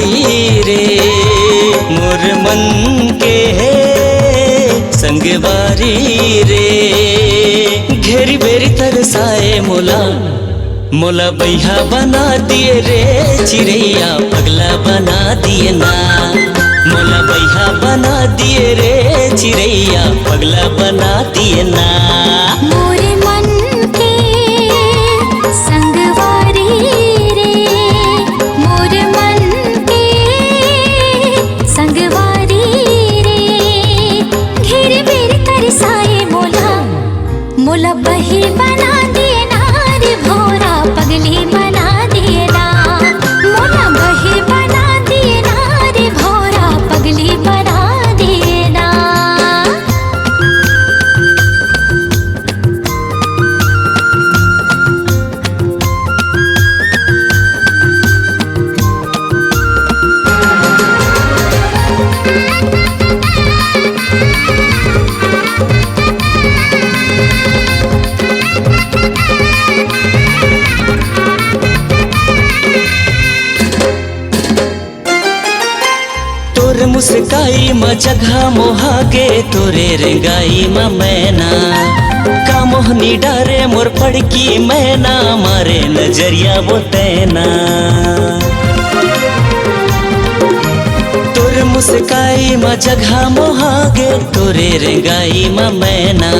रे मोर मन के संगवारी रे। घेरी बेरी तरसाए मोला मोला बैहा बना दिए रे चिड़ैया पगला बना दिए ना। मोला बैहा बना दिए रे चिड़ैया पगला बना दिए ना। मोरे मन के संगवारी रे मोरे मन के संगवारी रे। घेरे बेर तरसाए मोला मोला बही बना दिए ना रे भोरा पगली बना दिए ना। मोला बही बना दिए ना रे भोरा पगली बना दिए ना। तोर मुस्काई म जगह मोहागे तोरे रेंगाई म मैना। का मोहनी डारे मोर पड़की मैना मारे नजरिया वो तैना। तोर मुस्काई म जगह मोहागे तोरे रेंगाई म मैना।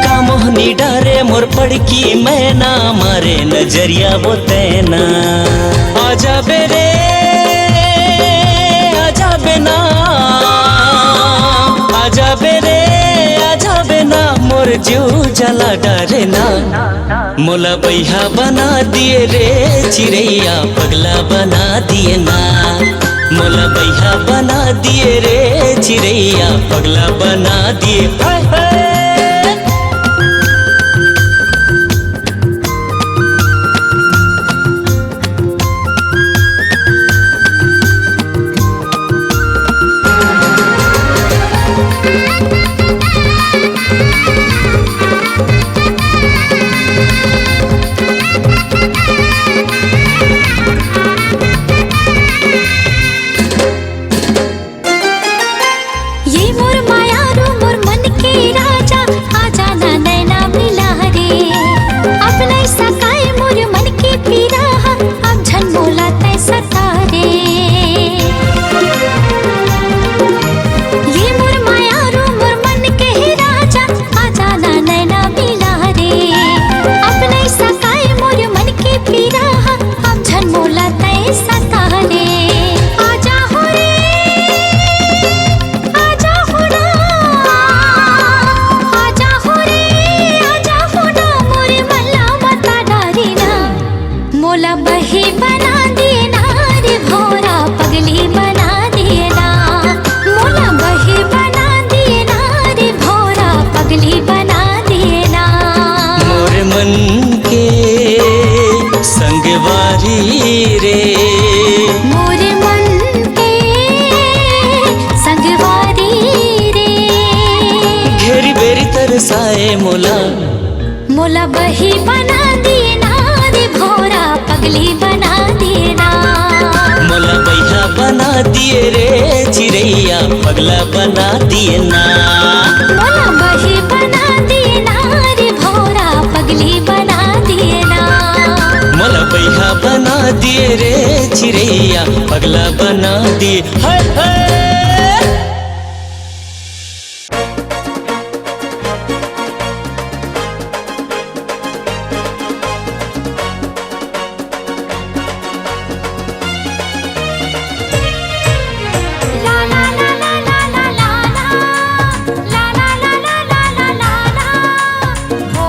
का मोहनी डारे मोर पड़की मैना मारे नजरिया वो तैना। आजा बेरे आजा बेना आजा बेरे आजा बेना मोर जीव जला डरे ना। मोला बैहा बना दिए रे चिड़ैया पगला बना दिए ना। मोला बैहा बना दिए रे चिड़ैया पगला बना दिए। हाय हाय ये मोर माया रो मोर मन के राजा आजा ना नैना मिला रे। अब नहीं सकाए मोर मन के पीरा अब झन मोला तै सता रे। ये मोर माया रो मोर मन के राजा आजा ना नैना मिला रे। अब नहीं सकाए मोर मन के पीरा अब झन मोला तै सता रे। आजा हो रे आजा हो ना आजा हो रे आजा हो ना मोरे मल्ला मता डारी ना। मोला बही बना दिए ना रे भोरा पगली बना दिए ना। मोला बही बना दिए ना रे भोरा पगली बना दिए ना। मोर मन के संगवारी रे मोरे मन के संगवारी रे। घेरी बेरी तरसाए मोला मोला बही बना दिए ना रे भोरा पगली बना दिए ना। मोला बैहा बना दिए रे चिड़ैया पगला बना दिए ना। मोला बही बना दिए ना रे भोरा पगली बना दिए ना। मोला बैहा बना दिए रे चिड़ैया पगला बना दिए। हाय हाय ला ला ला ला ला ला ला ला ला ला ला ला ला ला हो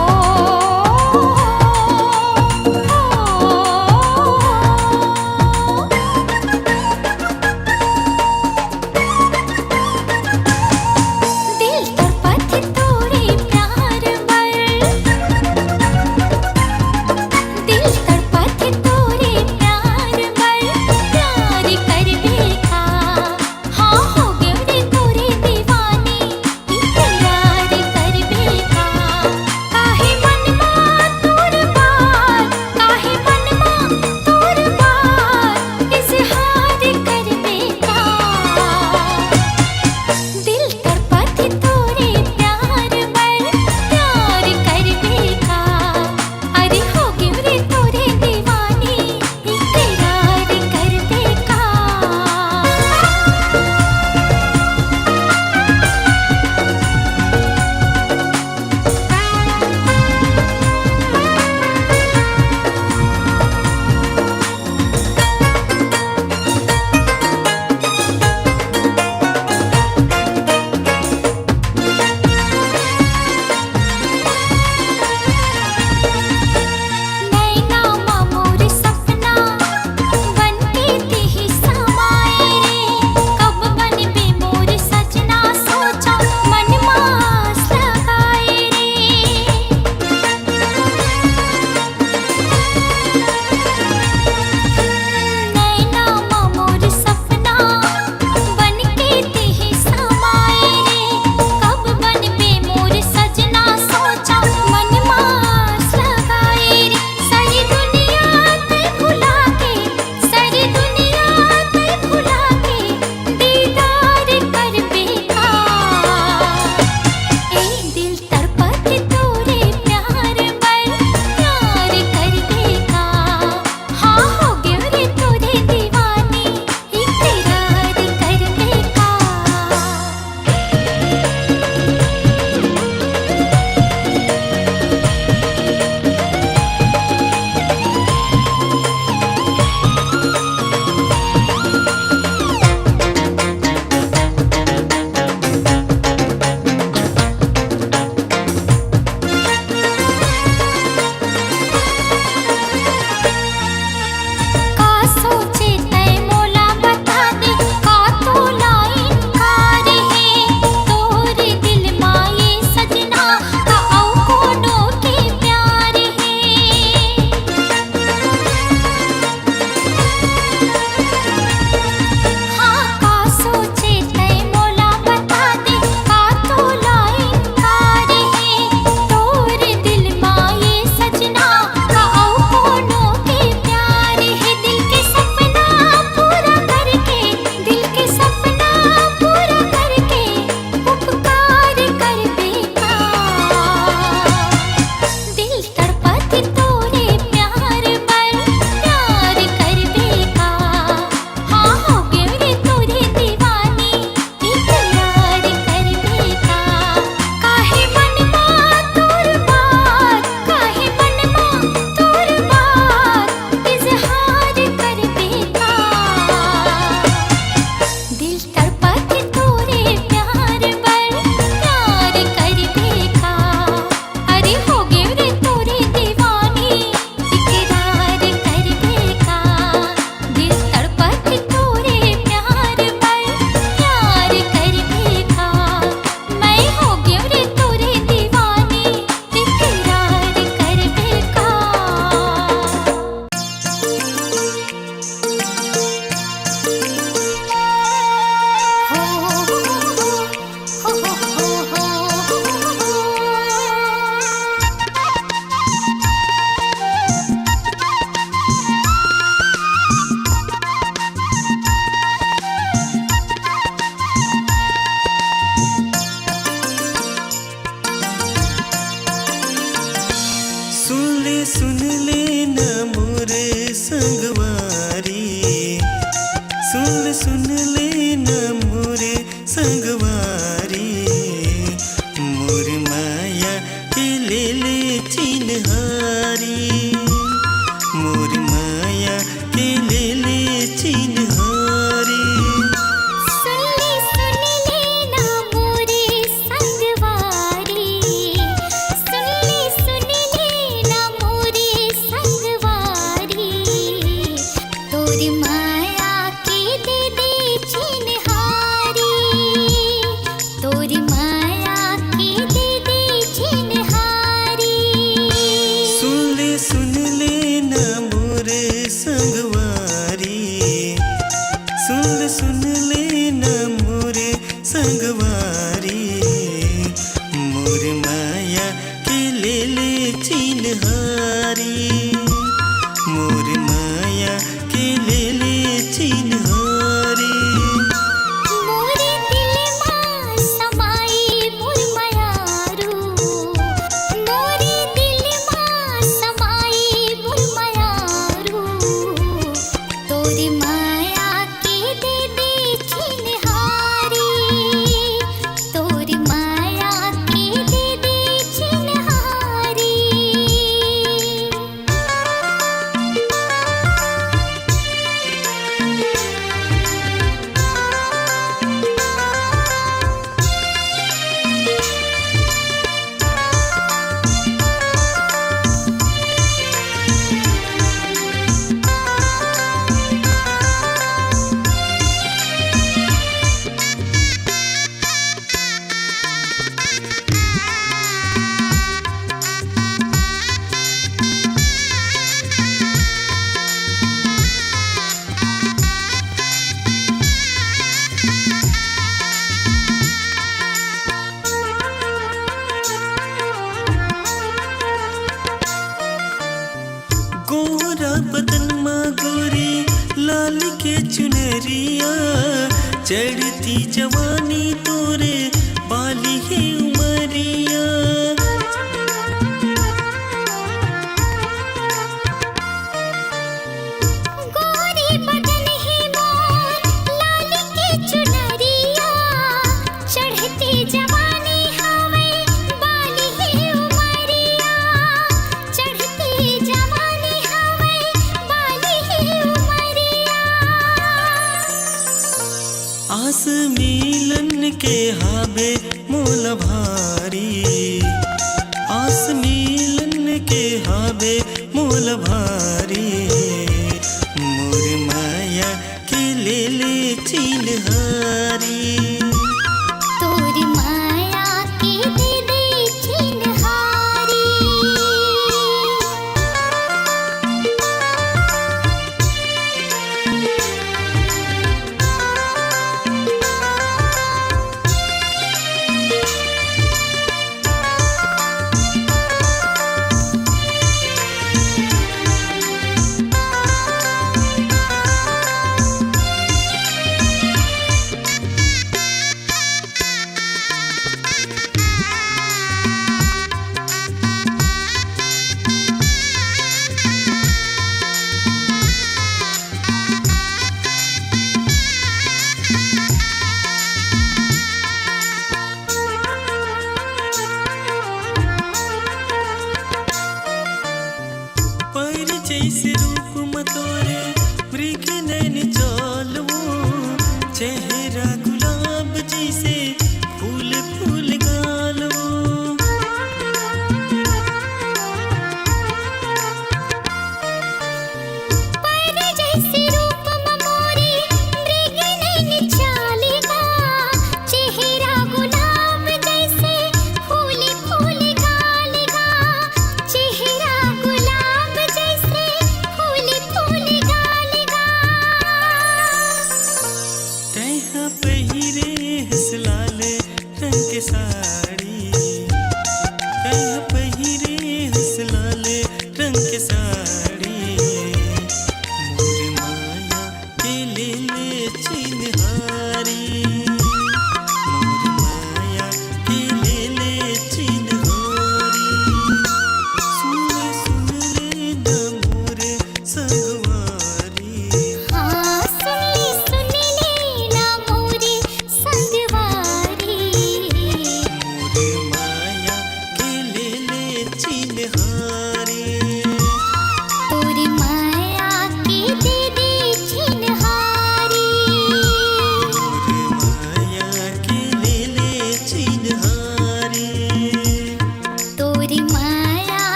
सुन लेना मोरे संगवारी, मोर माया के ले ले चिन्हारी, मोर माया के ले ले चिन्हारी। सुन लेना मोरे संगवारी, सुन लेना मोरे संगवारी, तोरी माया के दे दे चिन्हारी, तोरी माया के दे दे चिन्हारी। सुन लेना मोरे संगवारी, सुन लेना मोरे संगवारी, मोर माया के ले ले चिन्हारी, मोर माया के ले ले चिन्हारी। मोरे दिल मां समाई मोर मायारू, मोरे दिल मां समाई मोर मायारू, तोरी माया के दे दे चिन्हारी, तोरी माया के दे दे चिन्हारी। गोरा बदन माँ गोरी लाल के चुनरिया, चढ़ती जवानी तोरे बाली है उमरिया। गोरी बदन है मोर लाल के चुनरिया, चढ़ती जवानी हवे बाली है उमरिया, चढ़ती जवानी हवे बाली है उमरिया। आस मिलन के हावे मोल भारी, आस मिलन के हावे मोल भारी, मोर माया के ले ले चिन्हारी, तोरी माया के दे दे चिन्हारी।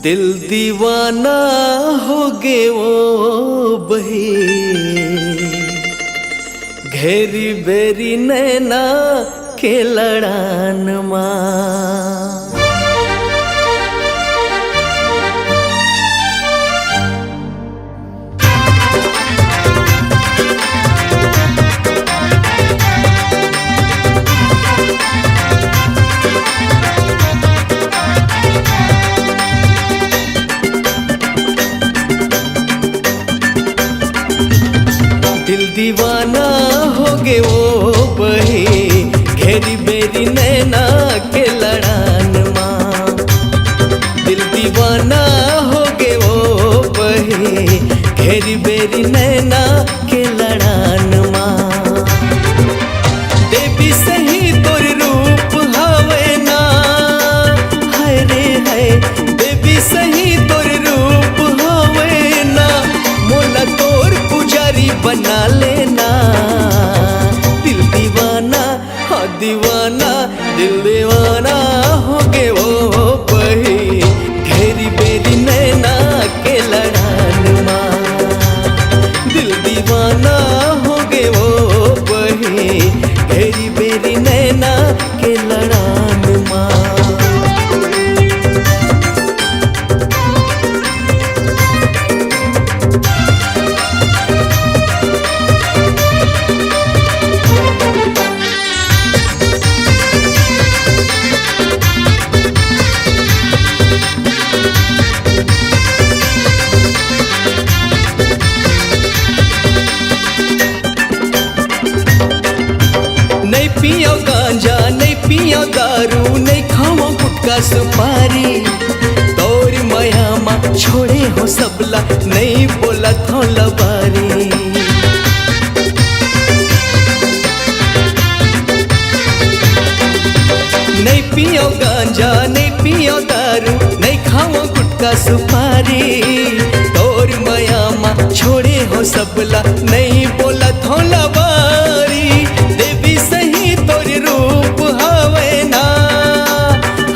दिल दीवाना हो गे वो बही घेरी बेरी नैना के लड़ान माँ। दिल दीवाना हो गे वो बही घेरी बेरी नैना के लड़ान माँ। दिल दीवाना हो गे वो बही घेरी बेरी नैना के लड़ान माँ। देवी सही तोर रूप हवे ना हाय रे हाय, देवी सही तोर रूप हवे ना मोला तोर पुजारी बना लेना। दिल दीवाना हाँ दीवाना दिल दीवाना हो गे वो बही घेरी बेरी नैना के लड़ान माँ। दिल दीवाना हो गे वो बही घेरी बेरी नैना के लड़ान माँ। नहीं पियो गांजा नहीं पियो दारू नहीं खाओ गुटखा सुपारी तोर माया माँ छोड़े हो सबला नहीं बोला थोला बारी। नहीं पियो गांजा नहीं पियो दारू नहीं खाओ गुटखा सुपारी तोर माया माँ छोड़े हो सबला नहीं बोला थोला बारी। देवी सही तोर रूप हवे ना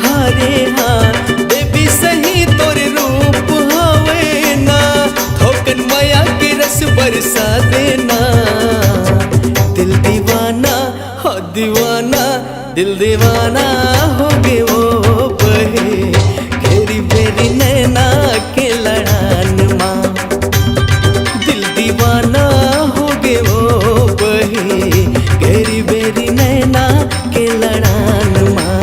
हरे हाँ, देवी सही तोर रूप हवे ना थोकन माया के रस बरसा देना। दिल दीवाना हो दीवाना दिल दीवाना हो गे वो बही घेरी बेरी नैना के लड़ान माँ। दिल दीवाना हो गे वो बही घेरी बेरी नैना के लड़ान माँ।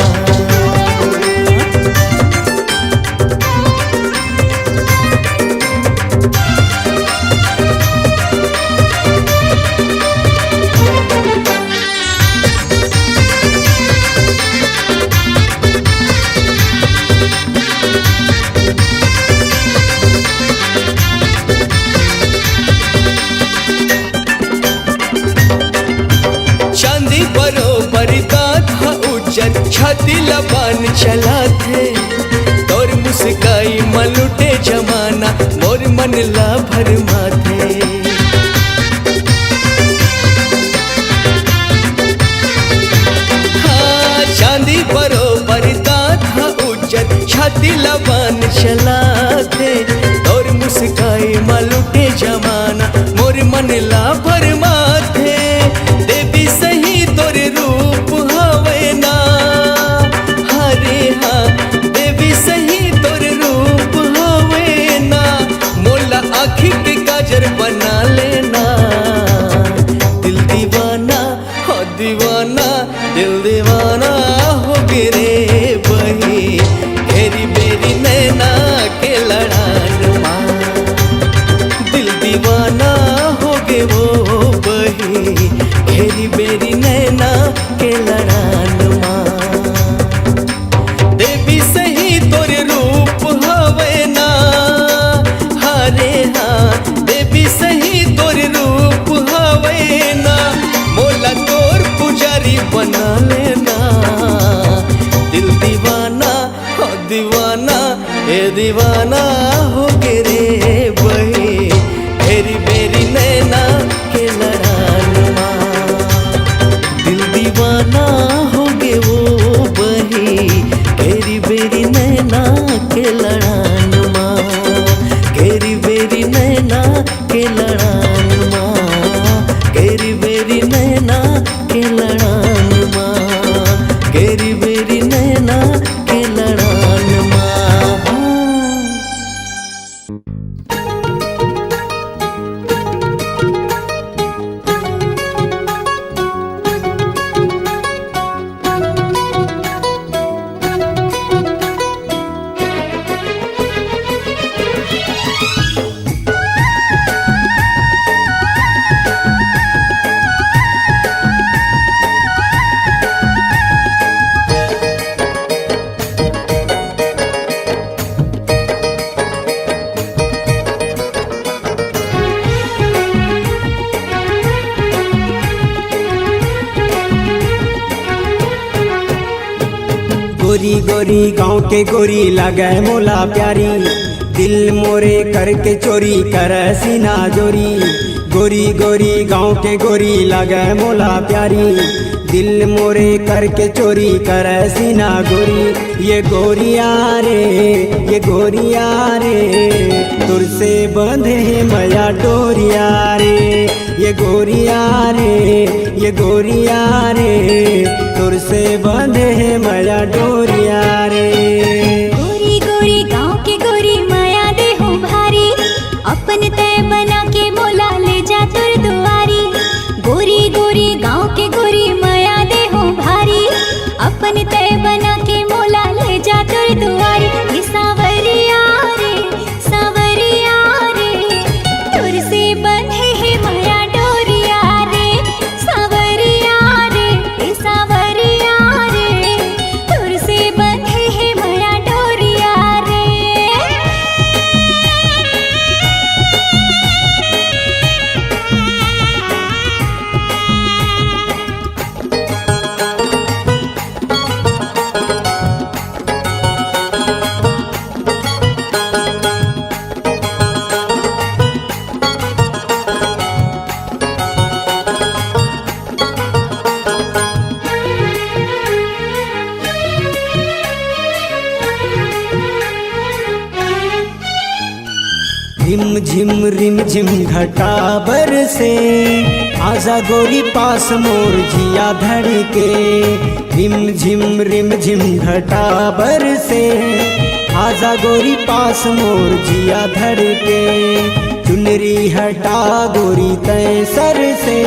चांदी बरोबर दांत हा उज्जर छाती लबान चला थे तोर मुस्काई मलुटे जमाना मोर मन ला भरमा थे। हाँ चांदी बरोबर दांत हा उज्जर छाती लबान चला थे तोर मुस्काई मलुटे जमाना मोर मन ला भरमा थे। देवी सही तोर रूप हवे ना हरे हाँ, देवी सही तोर रूप हवे ना मोला आँखी के काजर बना लेना। दिल दीवाना हो दीवाना दिल दीवाना हो गे रे बही घेरी बेरी नैना के लड़ान माँ। दिल दीवाना हो गे वो बही घेरी बेरी नैना के लड़ान माँ। देवी सही तोर रूप हवे ना हरे हाँ, देवी सही तोर रूप हवे ना मोला तोर पुजारी बना लेना। दिल दीवाना हो दीवाना ए दीवाना हो गे रे बही घेरी बेरी नैना के लड़ान माँ। दिल दीवाना हो गे वो बही घेरी बेरी नैना के लड़ान बेरी बेरी नैना के लड़ान माँ। गोरी गोरी गाँव के गोरी लगे मोला प्यारी, दिल मोरे करके चोरी कर सीना जोरी। गोरी गोरी गाँव के गोरी लगे मोला प्यारी, दिल मोरे करके चोरी कर सीना गोरी। ये गोरिया रे ये गोरिया रे तुर से बंधे है मैया डोरिया रे। ये गोरिया रे ये गोरिया रे तुर से बंधे है मैया डोरिया रे। गोरी गोरी गाँव के गोरी माया दे हो भारी, अपन तय बना के मोला ले जा तुर दुआरी। गोरी गोरी गाँव के गोरी माया दे हो भारी, अपन तय बना के मोला ले जा तुर दुआरी। ये सावरिया रे तुर से बंधे है माया डोरिया रे। सावरिया रे तुर से बंधे है माया डोरिया रे। रिम झिम घटा बरसे, आजा गोरी पास मोर जिया धड़के। रिम झिम घटा बरसे, आजा गोरी पास मोर जिया धड़के। चुनरी हटा गोरी तय सर से,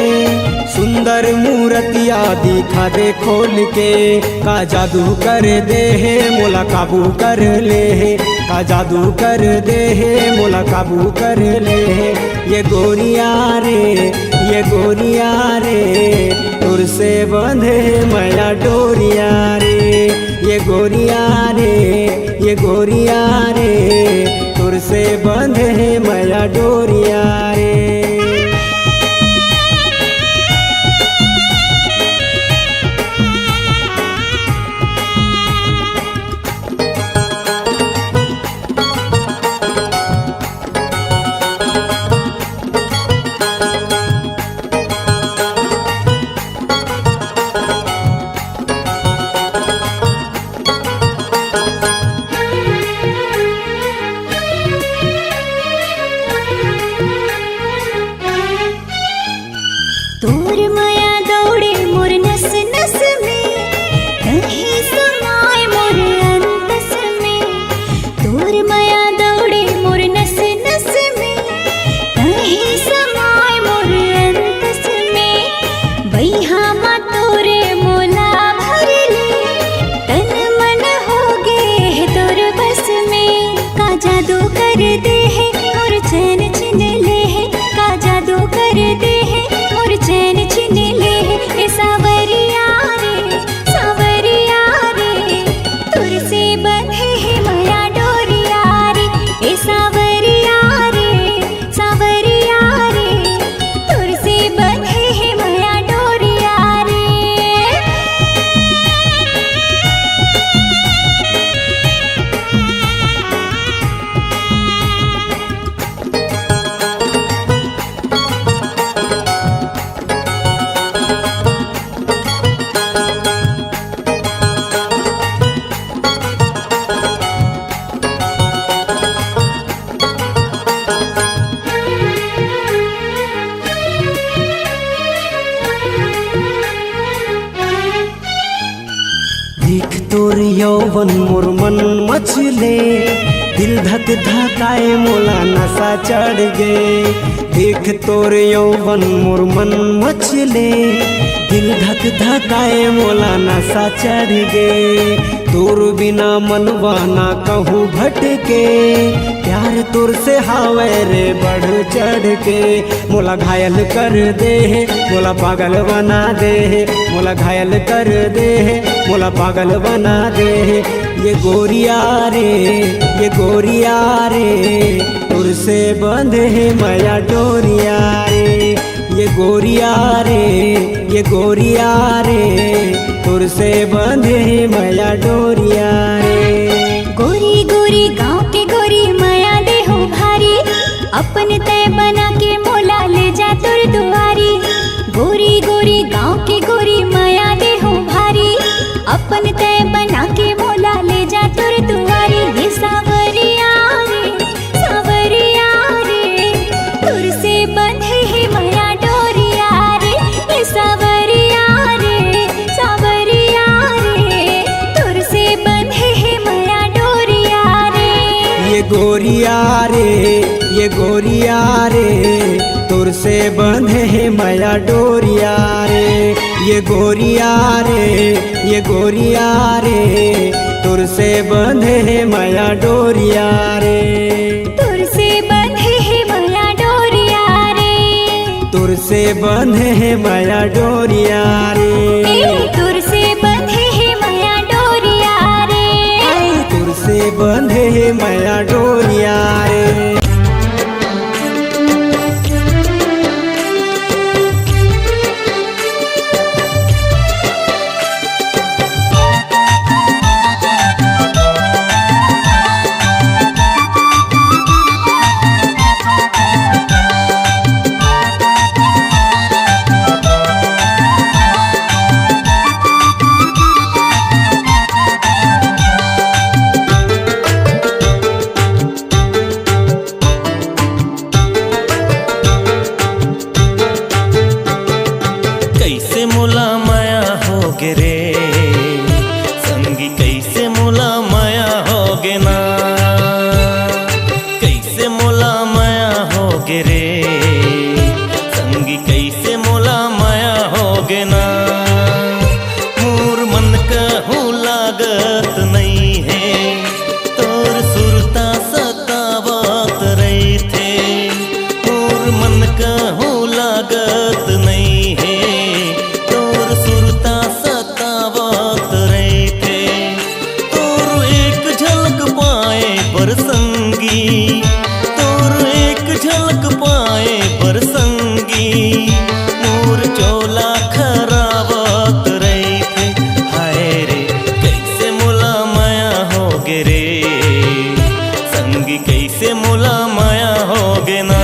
सुंदर मूर्तिया दिखा दे खोल के। का जादू कर दे है मोला काबू कर ले है, का जादू कर दे है मोला काबू कर ले है। ये गोरिया रे तुर से बंधे मैया डोरिया रे। ये गोरिया रे तुर से बंधे मैया डोरिया रे। तोर यौवन मोर मन मछले, दिल धक धकाए मोला नशा चढ़ गे। देख तोर यौवन मोर मन मछले, दिल धक धकाए मोला नशा चढ़ गे। तोर बिना मनवा ना कहूँ भटके, प्यार तोर से हावे रे बढ़ चढ़ के। मोला घायल कर दे, मोला पागल बना दे, मोला घायल कर दे, मोला पागल बना दे। ये गोरिया रे, ये गोरिया रे, तोर से बंधे है माया डोरिया रे। ये गोरिया रे, ये गोरिया रे, तोर से बंधे है माया डोरिया रे। गोरी गोरी गाँव के गोरी माया दे हो भारी, अपन तय बना के मोला ले जा तुर दुआरी। गोरी गोरी गाँव के गोरी माया दे हो भारी, अपन तय बना के मोला ले जा तुर दुआरी। ये सावरिया रे, सावरिया रे, तुर से बंधे है माया डोरिया रे। ये सावरिया रे, सावरिया रे, तुर से बंधे है माया डोरिया रे। ये गोरिया रे, ये गोरिया रे, तोर से बंधे है माया डोरिया रे। ये गोरिया रे, ये गोरिया रे, तोर से बंधे है माया डोरिया रे। तुर से बंधे है माया डोरिया रे, तुर से बंधे है माया डोरिया रे। तुर से बंधे है माया डोरिया रे। तुर से बंधे है माया डोरिया रे। कैसे मोला माया हो गे रे संगी, कैसे मोला माया हो गे ना। कैसे मोला माया हो गे रे संगी, कैसे मोला माया हो गे ना। मोर मन कहूँ लागत नहीं है, तोर सुरता सतावत रही थे। मोर मन कहूँ लागत नहीं है, तोर सुरता सतावत रही थे। तोर एक झलक पाए पर संगी, तोर एक झलक पाए पर संगी, मोर चोला खरावत रही थे। हाय रे कैसे मोला माया हो गे रे संगी, कैसे मोला माया हो गे ना।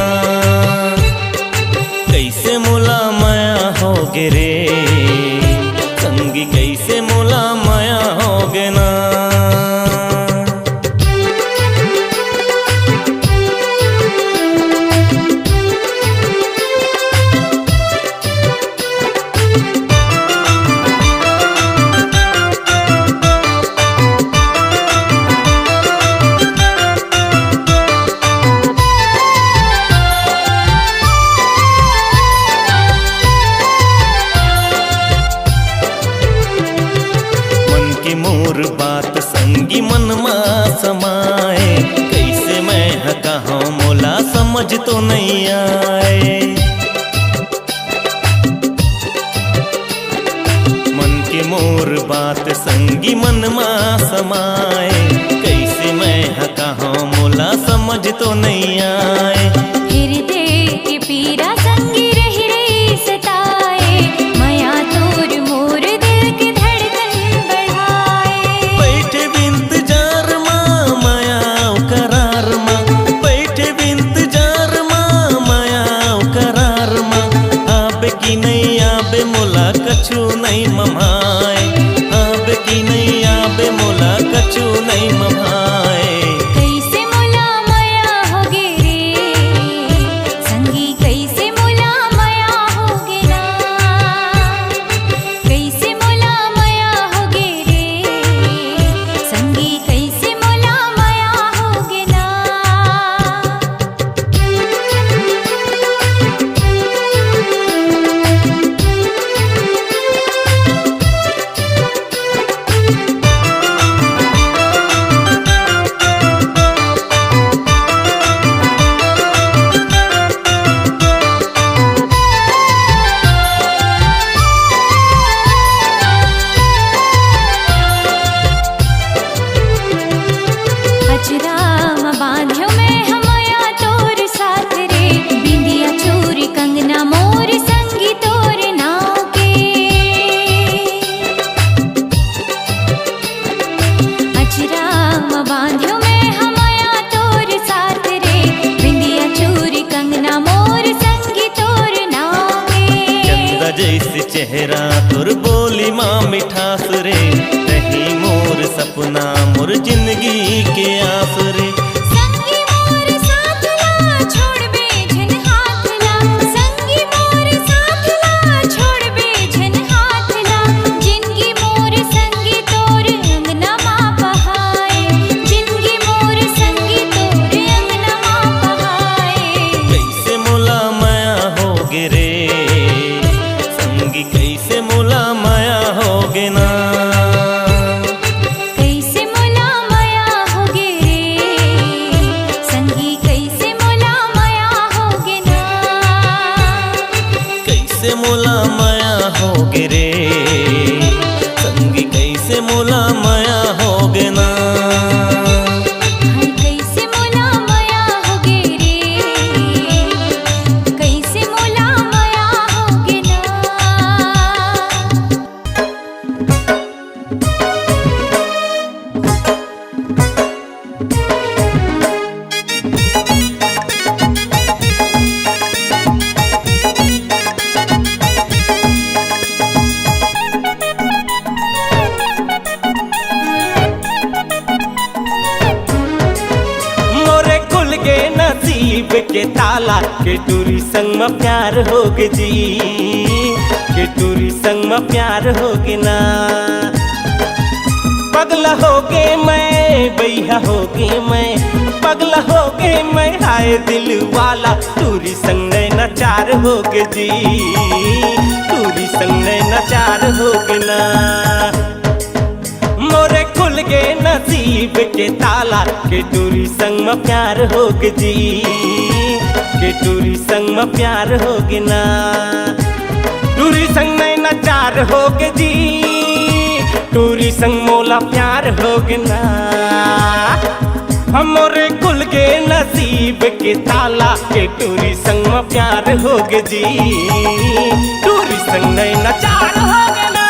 कैसे मोला माया हो गे रे संगी, कैसे मोला माया हो गे ना। मोर बात संगी मन मा समाए, कैसे मैं कहूँ मोला समझ तो नहीं आए। मन के मोर बात संगी मन मा समाए, कैसे मैं कहूँ मोला समझ तो नहीं आए। हृदय की पीरा संगी रह रही सताए, माया तोर मोर दिल की धड़कन बढ़ाए। बैठे बिंत जार माँ माया करार माँ, बैठे बिंत जार माँ माया करार माँ। आबे की नहीं आबे मोला कछु नहीं ममाए, आबे की नहीं आबे मोला कछु नहीं ममाए। कैसे मोला माया हो गे रे चेहरा तोर बोली माँ मिठास रे, रही मोर सपना मोर जिंदगी के आस रे। संगी मोर साथ ला छोड़बे झन हाथ ला, संगी मोर साथ ला छोड़बे झन हाथ ला। जिंदगी मोर संगी तोर अंगना माँ बहाए, जिंदगी मोर संगी तोर अंगना माँ बहाए। कैसे मोला माया होगे रे संगी, कैसे मोला माया होगे ना। कैसे मोला माया होगे रे संगी, कैसे मोला माया होगे ना। कैसे मोला माया होगे रे संगी, कैसे मोला माया होगे ना। हाय कैसे मोला माया होगे रे, कैसे मोला माया होगे ना। मोरे खुल गे नसीब के ताला, के टूरी संग में प्यार होगे जी, के टूरी संग में प्यार होगे ना। पगला होगे मैं बैहा होगे मैं, पगला होगे मैं हाय दिल वाला। टूरी संग नचार होगे जी, टूरी संग नचार होगे ना। मोरे खुल गे नसीब के ताला, के टूरी संग में प्यार होगे जी, के टूरी संग में प्यार होगे ना। टूरी संग में नचार होगे जी, टूरी संग मोला प्यार होगे ना। हम मोरे खुल गे नसीब के ताला, के टूरी संग में प्यार होगे जी, टूरी संग में नचार होगे ना।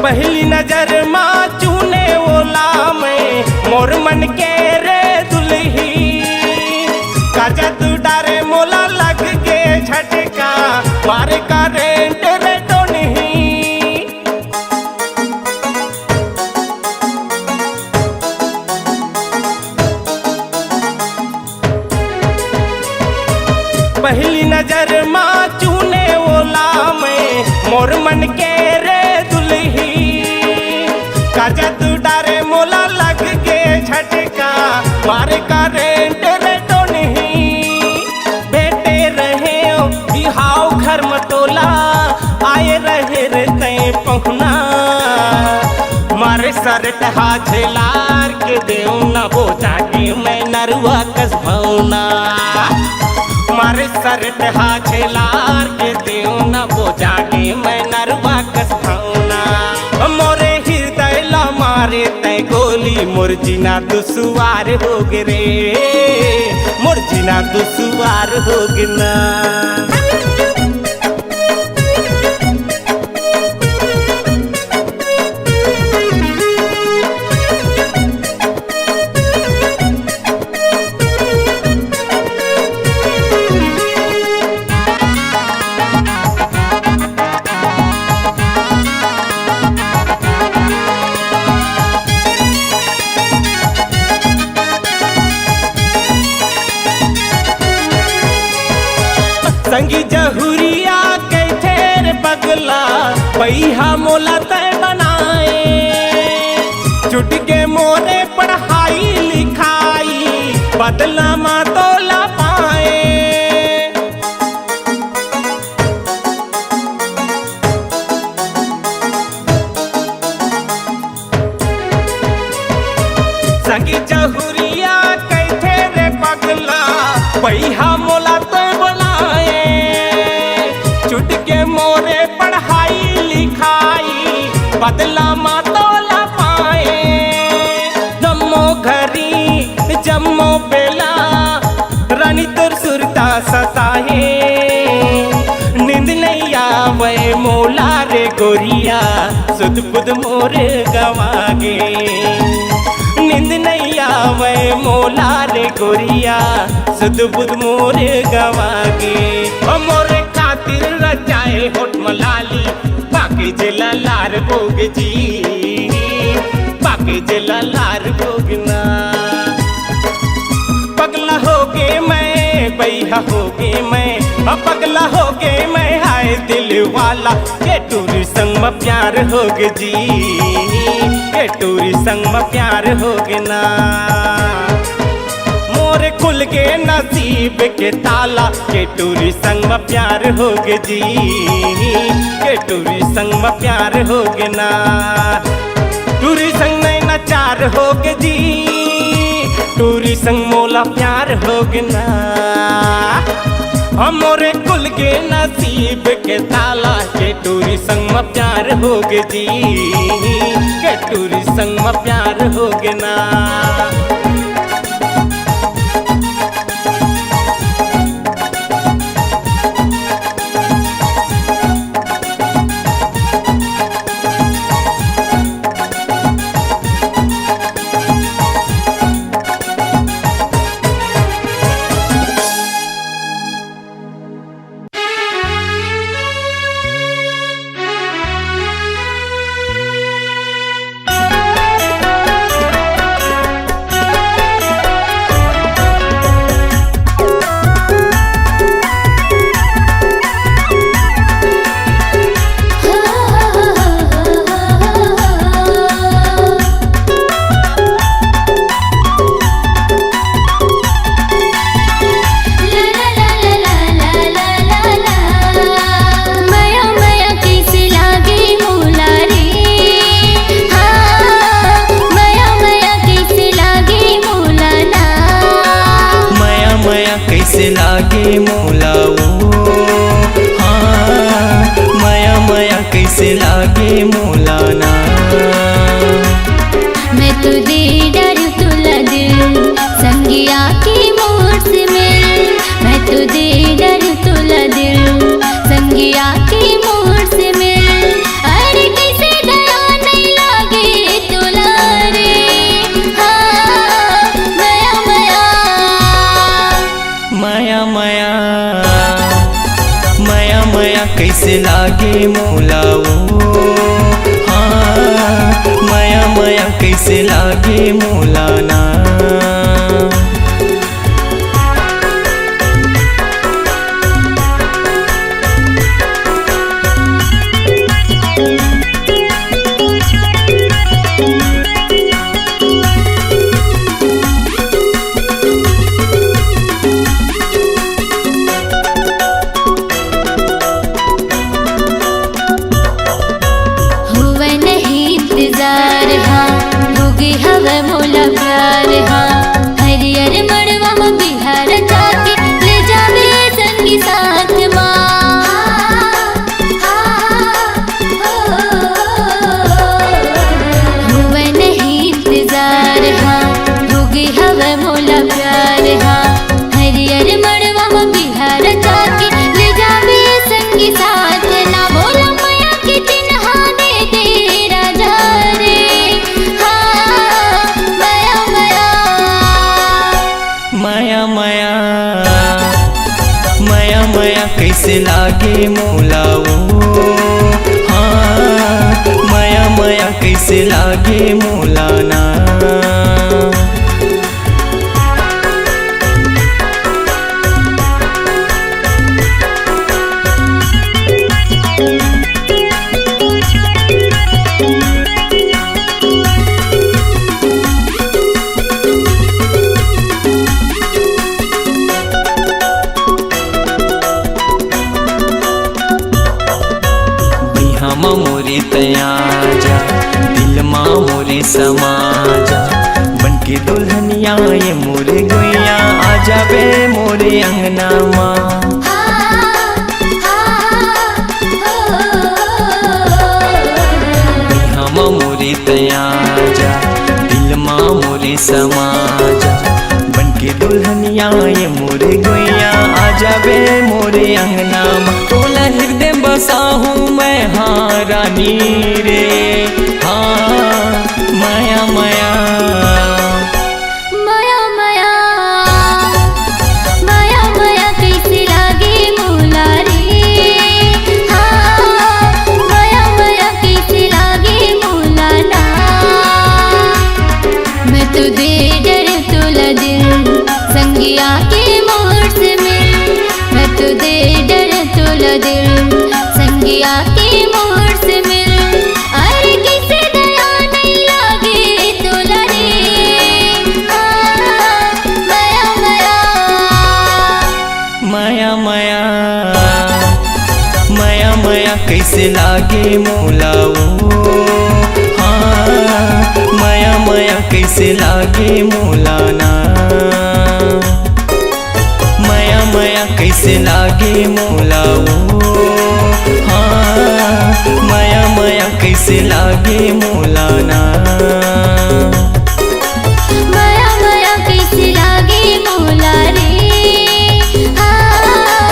पहली नजर माँ चूने ओला में मोर मन के रे दुल्ही, काजा तू डारे मोला लग के झटका मारे का रेंट रे तो नहीं। पहली नजर माँ चूने ओला में मोर मन के रे दुल्ही, काजा तू डारे मोला लग के झटका मारे का रेंट रे तो नहीं। बेटे रहे बिहाव घर मतोला, आए रहे रे तय पहुना। मारे सर टहा झेलार के देव न हो जाके मैं नरुआ कस भौना। मारे सर टहा झेलार के देव न हो जाके मैं नरुआ कस भौना। मोरे हृदय ला मारे तय गोली, मोर जीना दुसवार होगे रे, मोर जीना दुसवार होगे ना। संगी जहुरिया कैथे रे पगला, पैहा मोला तय बनाए। छुट के मोरे पढ़ाई लिखाई, बदला मा तोला पाए। संगी जहुरिया कैथे रे पगला, पैहा मोला तय बनाए। छुट के मोरे पढ़ाई बदला मातोला पाए जम्मो घरी जम्मो बेला रानी तोर सुरता सताए नींद नहीं आवे मोला रे गोरिया सुध बुध मोर गवागे नींद नहीं आवे मोला रे गोरिया सुध बुध मोर गवागे ओ मोरे खातिर रचाए होठ मलाली बाकी जिला लार भोग जी बाकी जिला लार भोगना पगला हो गए मैं बैहा हो गए मैं पगला हो गए मैं हाय दिल वाला ये टूरी संग में प्यार हो गे जी ये टूरी संग में प्यार हो गे ना मोरे खुल के नसीब के ताला ये टूरी संग में प्यार हो गे जी ये टूरी संग में प्यार हो गे ना टूरी संग नहीं नचार हो गे जी टूरी संग मोला प्यार हो गना हमोरे कुल के नसीब के ताला के टूरी संग में प्यार हो गे जी के टूरी संग में प्यार हो गना कैसे लागे मोला वो हाँ माया माया कैसे लागे मोला ना मैं तो दे डर तुला दिल संगिया की मोर से मिल मैं तो दे डर तुला दिल संगिया की मोर से मिल अरे कैसे दया नहीं लागे तुला रे हाँ माया माया माया माया माया माया कैसे लागे मोला वो हाँ माया माया कैसे लागे मोला ना मोला प्यार हाँ हरियर मड़वा में बिहार जाके ले जावे संगी साथ माँ हुआ नहीं इंतजार हाँ होगी हवा मोला प्यार हाँ हरियर मड़वा में बिहार जाके ले जावे संगी साथ ना बोला माया की चिन्हा दे तेरा जा रे माया माया माया माया कैसे लागे मोला वो हाँ माया माया कैसे लागे मोला ना मोरे तयाजा दिल माँ मोरे समाजा बनके दुल्हनिया ये मोरे गुइया आ जावे मोरे अंगना माँ मोरे तयाजा दिल माँ मोरे समाजा बनके दुल्हनिया ये मोरे गोइया आ जावे मोरे अंगना तोला हृदय बसा हूँ मैं हाँ रानी रे हाँ माया माया माया माया माया माया कैसे लागे मोला रे हाँ माया माया कैसे लागे मोला ना मैं तो दे डर तोला दिल संगिया के मोर से मिल मैं तो दे डर तोला दिल संगिया के मोर से मिल अरे किसे दया नहीं लागे तोला रे माया माया माया माया माया माया कैसे लागे मोला वो हाँ माया माया कैसे लागे मोला ना माया माया कैसे लागे मोला वो हाँ माया माया कैसे लागे मोला ना माया माया कैसे लागे मोला रे हाँ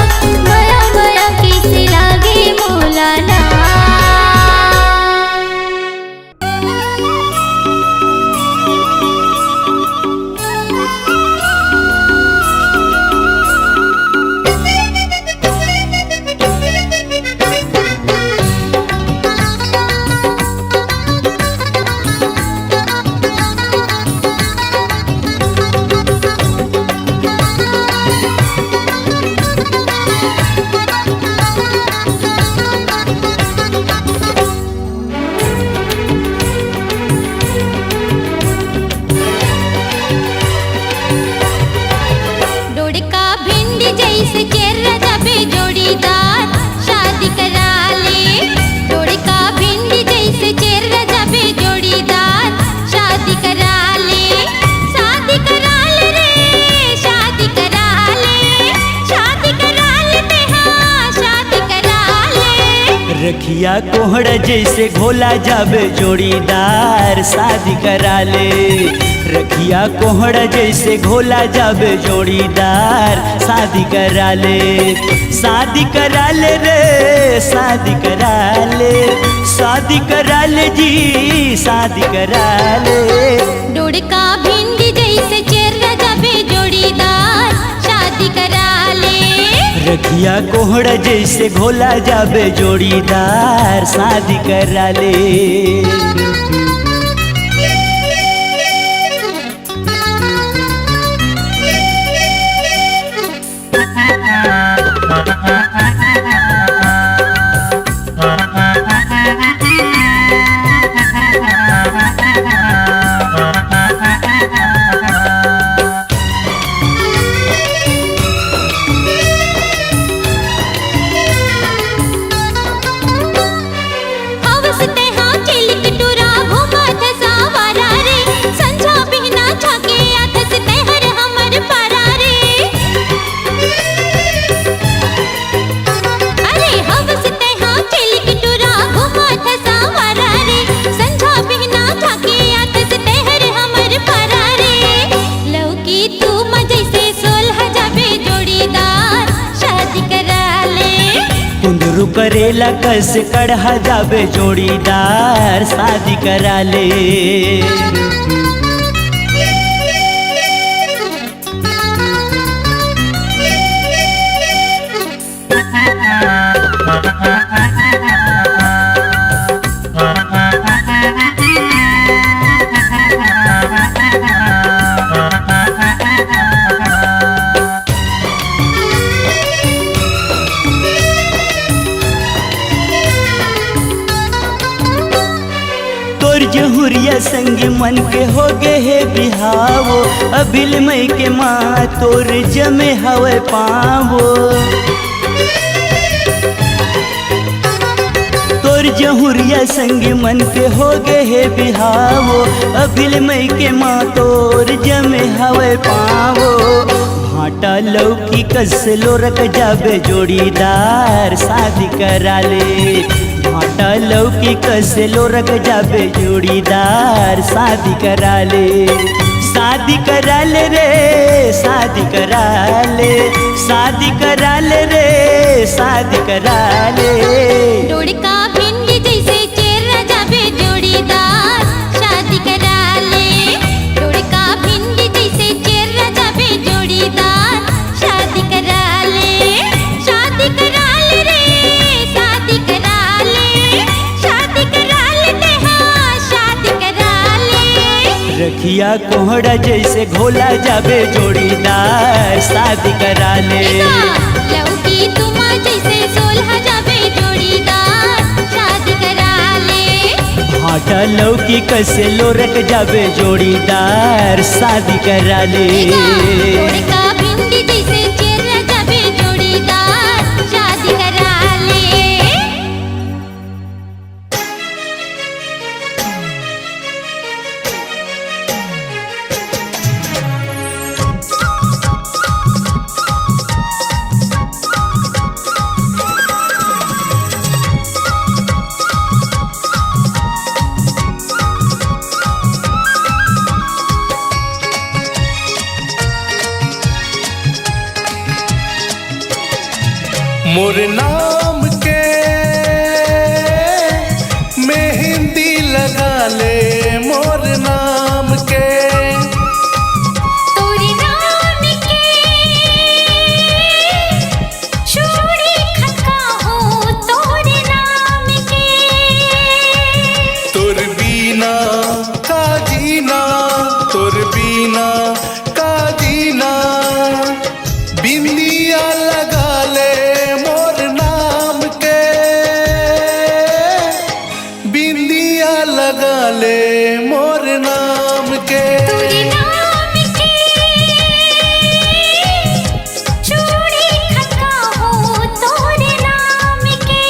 माया माया कैसे लागे मोला ना डोड़का भिंडी जैसे चेहरा जबे जोड़ीदार शादी करा ले डोड़का भिंडी जैसे चेहरा जबे जोड़ीदार शादी करा ले रे शादी करा ले ते हाँ शादी करा ले रखिया कोहड़ा जैसे घोला जाबे जोड़ीदार शादी करा ले रखिया कोहड़ा जैसे घोला जाबे जोड़ीदार शादी करा ले रे शादी करा ले जी शादी करा ले डोड़का भिंडी जैसे चेहरा जबे जोड़ीदार शादी करा ले रखिया कोहड़ा जैसे घोला जाबे जोड़ीदार शादी करा ले करेला कस कढ़ा जाबे जोड़ीदार शादी करा ले जहुरिया संग मन के हो गे हे बिहावो अभिल मई के माँ तोर जमे हवे पावो तोर जहुरिया संग मन के हो गे हे बिहावो अभिल मई के माँ तोर जमे हवे पावो भाटा लौकी कस लोरक जाबे जोड़ीदार शादी करा ले भाटा लौकी कसे लोरक जाबे जोड़ीदार शादी करा ले, शादी करा ले रे, शादी करा ले, शादी करा ले रे, शादी करा ले। डोड़का भिंडी जैसे चेहरा जाबे जोड़ीदार शादी करा ले, डोड़का भिंडी जैसे चेहरा जाबे जोड़ीदार शादी करा ले, शादी करा ले रे, शादी करा ले, शादी करा ले, हाँ शादी करा ले। रखिया कोहड़ा जैसे घोला जाबे जोड़ीदार शादी करा ले। लौकी तुमा जैसे सोलह जाबे जोड़ीदार शादी करा ले। भाटा लौकी कसे लोरक जाबे जोड़ीदार शादी करा ले। डोड़का भिंडी जैसे चेहरा जाबे जोड़ीदार शादी करा ले। मोर नाम के मेहंदी लगा ले, मोर नाम के तोरे नाम के चूड़ी खनका हो, तोरे नाम के तोर बीना का जीना, तोर बीना का जीना, बिंदिया लगा ले मोर नाम के, बिंदिया लगा ले मोर नाम के। तोरे नाम के चूड़ी खनका हो, तोरे नाम के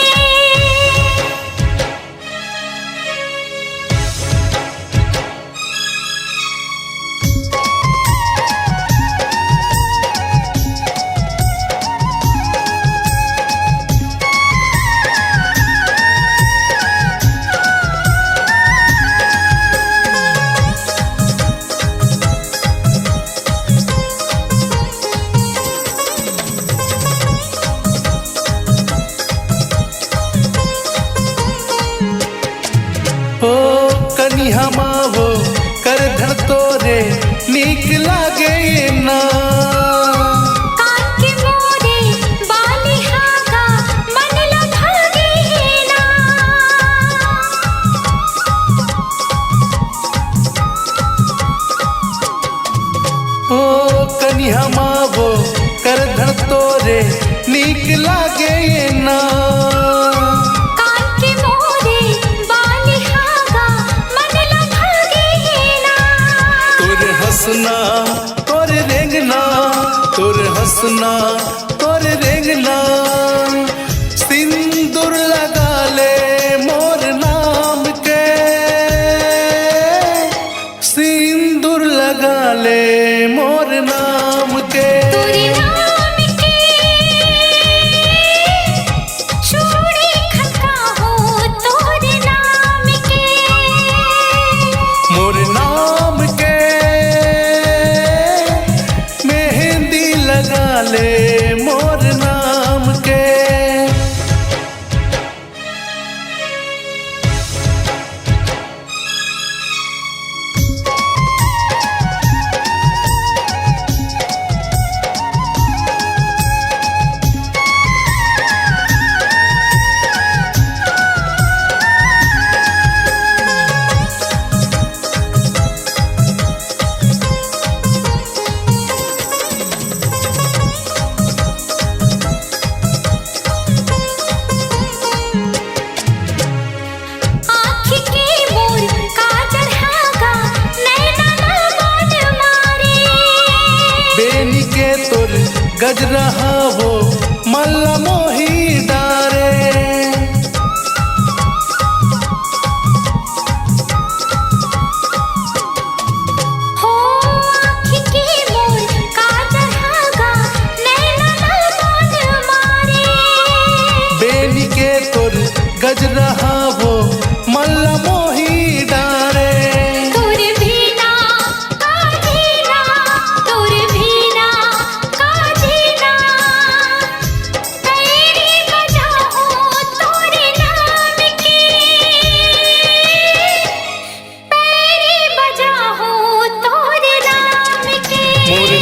हो कनिहा मावो कर धर तोरे नीक लागे ना, कान के मोरे बाली हागा मन लभागे ना। हो कनिहा मावो कर धर तोरे नीक लागे ना, कान के मोरे बाली हागा मन लभागे ना। तोर हंसना तोर रेंगना, तोर हंसना तोर रेंगना, सिंदूर लगा ले मोर नाम के, सिंदूर लगा ले मोर नाम के। तोरे नाम के चूड़ी खनका हो, तोरे नाम के मोर नाम के मेहंदी लगा ले मोर नाम के। गजरा वो मल्ला मोही डारे, हो आँखी की मोर काजल हागा नैना मन मारे, बेनी के तोर गजरा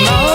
ना